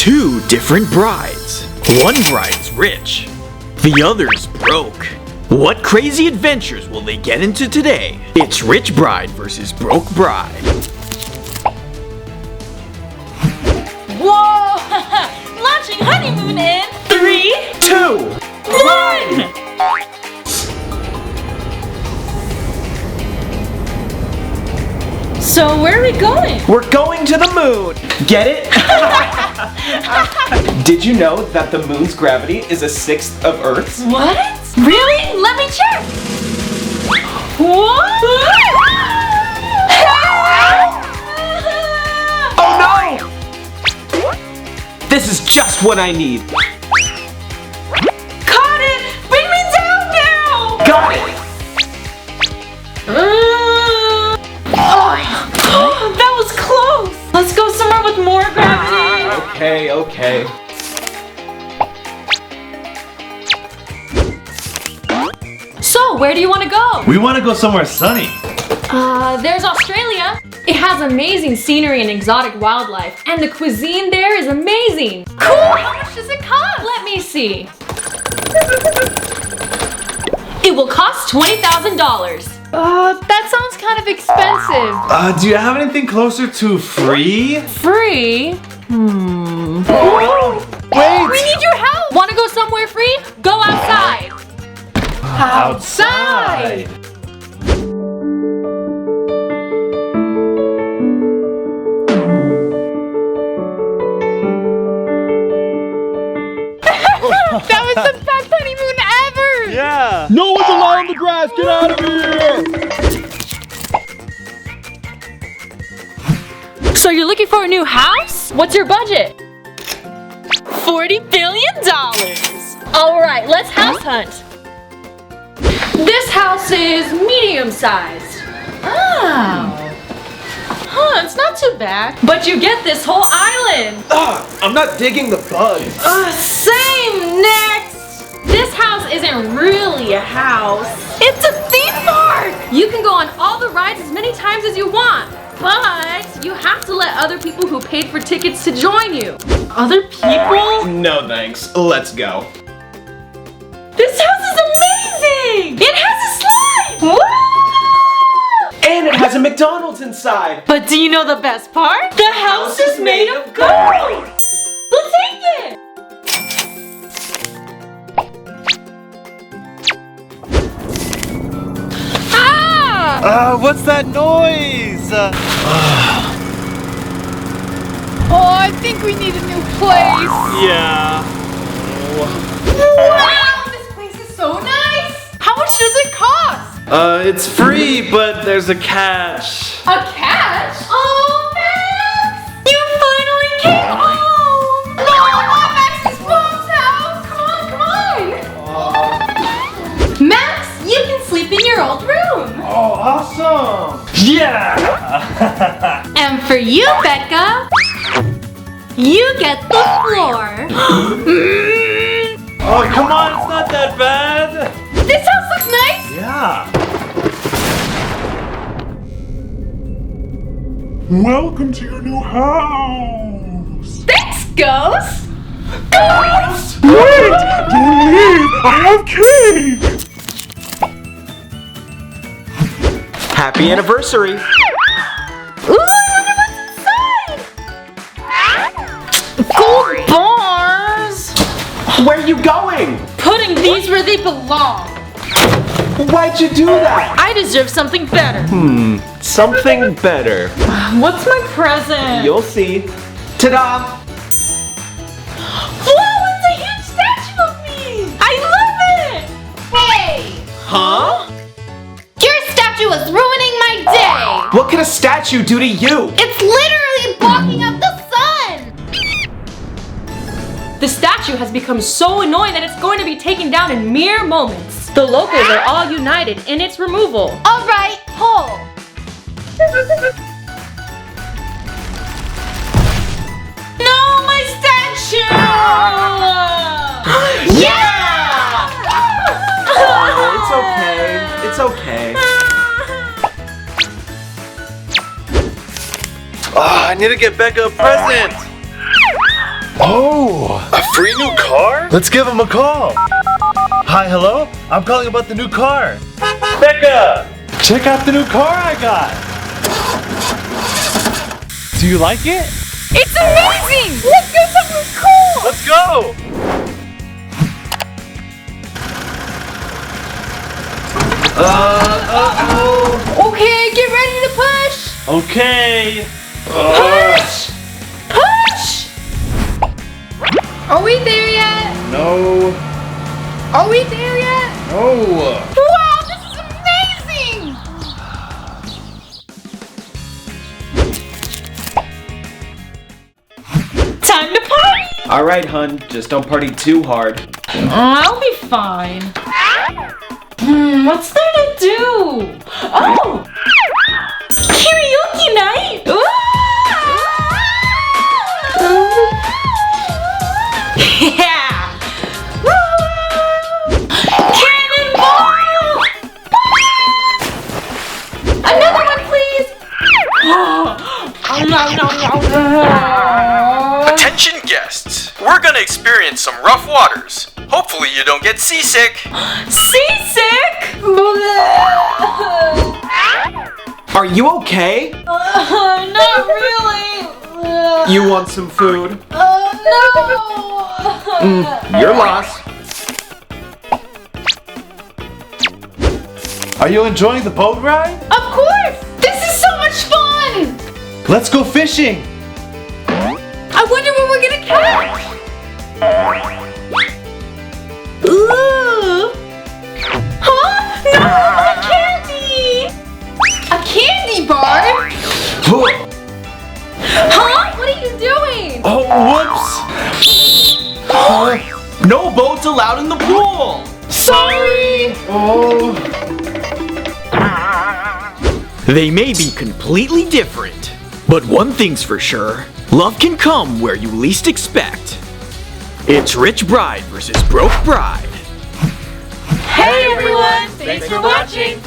Two different brides. One bride's rich, the other's broke. What crazy adventures will they get into today? It's Rich Bride versus Broke Bride. Whoa! Launching honeymoon in 3, 2, 1! So where are we going? We're going to the moon. Get it? Did you know that the moon's gravity is 1/6 of Earth's? What? Really? Let me check. What? Oh no! This is just what I need. Caught it! Bring me down now! Got it! That was close! Let's go somewhere with more gravity! Okay. So, where do you want to go? We want to go somewhere sunny. There's Australia. It has amazing scenery and exotic wildlife, and the cuisine there is amazing. Cool! How much does it cost? Let me see. It will cost $20,000. That sounds kind of expensive. Do you have anything closer to free? Free? Wait! We need your help! Want to go somewhere free? Go outside! Outside! That was the best honeymoon ever! Yeah! No one's allowed on the grass! Get out of here! So you're looking for a new house? What's your budget? $40 billion! Alright, let's house hunt. This house is medium-sized. Oh. Huh, it's not too bad. But you get this whole island. I'm not digging the bugs. Same, next! This house isn't really a house. It's a theme park! You can go on all the rides as many times as you want. But you have to let other people who paid for tickets to join you. Other people? No thanks. Let's go. This house is amazing! It has a slide! Woo! And it has a McDonald's inside. But do you know the best part? The house is made of gold! We'll take it! Ah! What's that noise? Oh, I think we need a new place. Yeah. Wow, this place is so nice. How much does it cost? It's free, but there's a catch. A catch? Oh, Max! You finally came home! No, not Max's mom's house! Come on! Max, you can sleep in your old room. Oh, awesome! Yeah! And for you, Becca, you get the floor. Oh, come on, it's not that bad. This house looks nice. Yeah. Welcome to your new house! Thanks, Ghost. Ghost! Wait! Don't leave! I have cake! Happy anniversary. Ooh, I wonder what's inside. Gold bars! Where are you going? Putting these where they belong. Why'd you do that? I deserve something better. Something better. What's my present? You'll see. Ta-da! Whoa, it's a huge statue of me! I love it! Hey, Huh? your statue is ruining my day. What could a statue do to you? It's literally blocking up the sun. The statue has become so annoying that it's going to be taken down in mere moments. The locals are all united in its removal. All right, hold. No, my statue! Yeah! It's okay. It's okay. I need to get Becca a present. Oh, a free new car? Let's give him a call. Hi, hello? I'm calling about the new car. Becca, check out the new car I got. Do you like it? It's amazing! Let's go somewhere cool! Let's go. Okay, get ready to push! Okay. Push! Push! Are we there yet? No. Are we there yet? No. Wow, this is amazing! Time to party! All right, hun, just don't party too hard. I'll be fine. What's there to do? Oh! Karaoke night! Yeah! Cannonball! Another one, please! Attention guests, we're gonna experience some rough waters. Hopefully you don't get seasick. Seasick? Are you okay? Not really. You want some food? No. You're lost. Are you enjoying the boat ride? Of course! This is so much fun! Let's go fishing. I wonder what we're gonna catch! Ooh! Huh? No! A candy! A candy bar? Huh? What are you doing? Oh, whoops. No boats allowed in the pool. Sorry. Oh. They may be completely different, but one thing's for sure, love can come where you least expect. It's Rich Bride versus Broke Bride. Hey everyone! Thanks for watching!